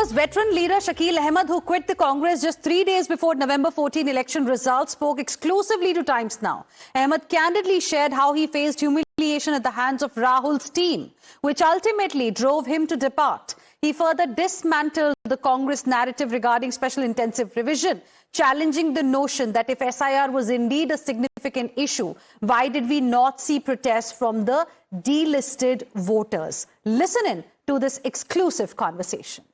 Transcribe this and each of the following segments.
was veteran leader Shakeel Ahmed, who quit the Congress just 3 days before November 14 election results, spoke exclusively to Times Now. Ahmed candidly shared how he faced humiliation at the hands of Rahul's team, which ultimately drove him to depart. He further dismantled the Congress narrative regarding special intensive revision, challenging the notion that if SIR was indeed a significant issue, why did we not see protests from the delisted voters? Listen in to this exclusive conversation.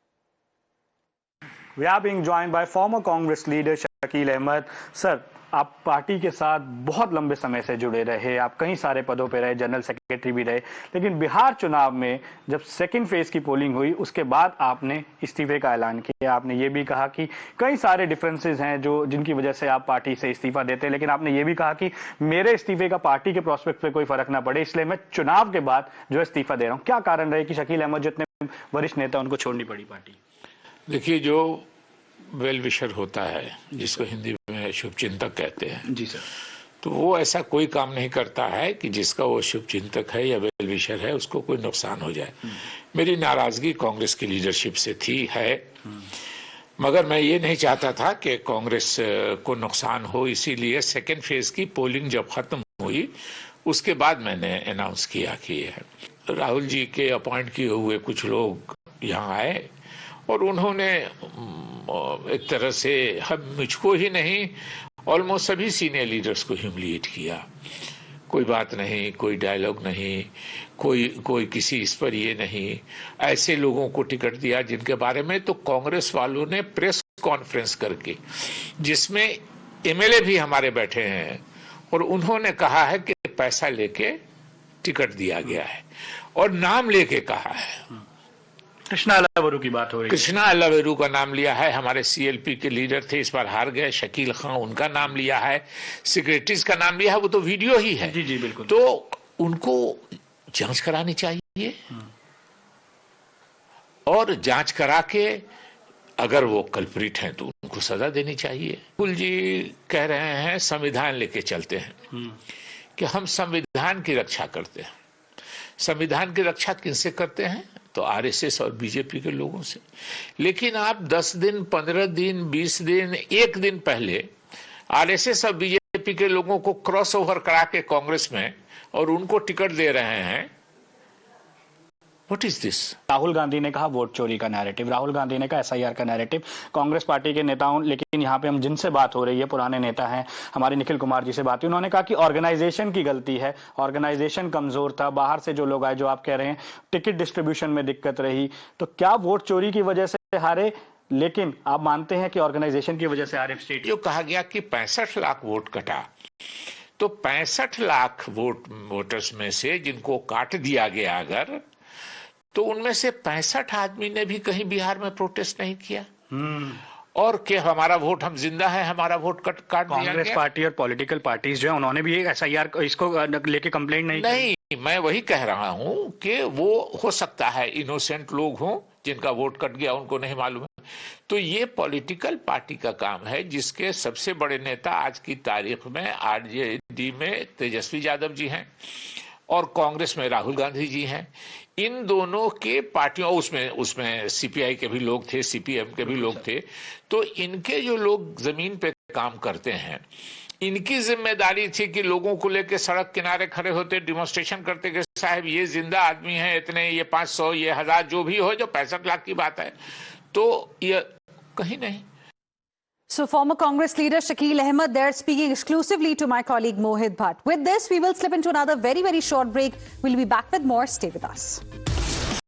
We are being joined by former Congress leader Shakeel Ahmed. Sir, आप party के साथ बहुत लंबे समय से जुड़े रहे, आप कई सारे पदों पे रहे, जनरल सेक्रेटरी भी रहे, लेकिन बिहार चुनाव में जब सेकंड फेज की पोलिंग हुई उसके बाद आपने इस्तीफे का ऐलान किया. आपने ये भी कहा कि कई सारे डिफरेंसेस हैं जिनकी वजह से आप पार्टी से इस्तीफा देते हैं, लेकिन आपने ये भी कहा कि मेरे इस्तीफे का पार्टी के प्रोस्पेक्ट पे कोई फर्क ना पड़े, इसलिए मैं चुनाव के बाद जो इस्तीफा दे रहा हूँ. क्या कारण रहे कि शकील अहमद जितने वरिष्ठ नेता उनको छोड़नी पड़ी पार्टी? देखिए, जो वेल विशर होता है, जिसको हिंदी में शुभचिंतक कहते हैं जी सर, तो वो ऐसा कोई काम नहीं करता है कि जिसका वो शुभचिंतक है या वेल विशर है उसको कोई नुकसान हो जाए. मेरी नाराजगी कांग्रेस की लीडरशिप से है, मगर मैं ये नहीं चाहता था कि कांग्रेस को नुकसान हो. इसीलिए सेकेंड फेज की पोलिंग जब खत्म हुई उसके बाद मैंने अनाउंस किया कि राहुल जी के अपॉइंट किए हुए कुछ लोग यहाँ आए और उन्होंने एक तरह से हम मुझको ही नहीं, ऑलमोस्ट सभी सीनियर लीडर्स को ह्यूमिलिएट किया. कोई बात नहीं, कोई डायलॉग नहीं, कोई किसी इस पर ये नहीं. ऐसे लोगों को टिकट दिया जिनके बारे में तो कांग्रेस वालों ने प्रेस कॉन्फ्रेंस करके, जिसमें एमएलए भी हमारे बैठे हैं, और उन्होंने कहा है कि पैसा लेके टिकट दिया गया है और नाम लेके कहा है. कृष्णा अल्लावेरू की बात हो रही है. कृष्णा अल्लावेरू का नाम लिया है. हमारे सीएलपी के लीडर थे, इस बार हार गए, शकील खान, उनका नाम लिया है. सेक्रेटरीज का नाम लिया है, वो तो वीडियो ही है. जी जी बिल्कुल. तो उनको जांच करानी चाहिए और जांच करा के अगर वो कल्प्रिट हैं तो उनको सजा देनी चाहिए. कुल जी कह रहे हैं संविधान लेके चलते हैं कि हम संविधान की रक्षा करते हैं. संविधान की रक्षा किनसे करते हैं? तो आरएसएस और बीजेपी के लोगों से. लेकिन आप 10 दिन, 15 दिन, 20 दिन, 1 दिन पहले आरएसएस और बीजेपी के लोगों को क्रॉस ओवर करा के कांग्रेस में और उनको टिकट दे रहे हैं. What is this? Rahul Gandhi ने कहा वोट चोरी का नैरेटिव, राहुल गांधी ने कहा एसआईआर का नैरेटिव. कांग्रेस पार्टी के नेताओं, लेकिन यहाँ पे हम जिनसे बात हो रही है पुराने नेता हैं, हमारे निखिल कुमार जी से बात हुई, उन्होंने कहा कि ऑर्गेनाइजेशन की गलती है, ऑर्गेनाइजेशन कमजोर था, बाहर से जो लोग आए, जो आप कह रहे हैं टिकट डिस्ट्रीब्यूशन में दिक्कत रही. तो क्या वोट चोरी की वजह से हारे, लेकिन आप मानते हैं कि ऑर्गेनाइजेशन की वजह से हारे स्टेट? जो कहा गया कि 65 लाख वोट कटा, तो 65 लाख वोटर्स में से जिनको काट दिया गया अगर, तो उनमें से 65 आदमी ने भी कहीं बिहार में प्रोटेस्ट नहीं किया. और कि हमारा वोट, हम जिंदा है, हमारा वोट काट दिया गया. कांग्रेस पार्टी और पॉलिटिकल पार्टीज जो है उन्होंने भी एसआईआर इसको लेके कंप्लेंट नहीं. मैं वही कह रहा हूं कि वो हो सकता है इनोसेंट लोग हों जिनका वोट कट गया, उनको नहीं मालूम है. तो ये पॉलिटिकल पार्टी का काम है, जिसके सबसे बड़े नेता आज की तारीख में आरजेडी में तेजस्वी यादव जी हैं और कांग्रेस में राहुल गांधी जी हैं. इन दोनों के पार्टियों, उसमें सीपीआई के भी लोग थे, सीपीएम के भी लोग थे. तो इनके जो लोग जमीन पे काम करते हैं, इनकी जिम्मेदारी थी कि लोगों को लेकर सड़क किनारे खड़े होते, डिमोन्स्ट्रेशन करते कि साहब ये जिंदा आदमी है, इतने, ये 500, ये 1000 जो भी हो, जो 65 लाख की बात है, तो ये कहीं नहीं. So former Congress leader Shakeel Ahmed there speaking exclusively to my colleague Mohit Bhatt. With this, we will slip into another very short break. We'll be back with more. Stay with us.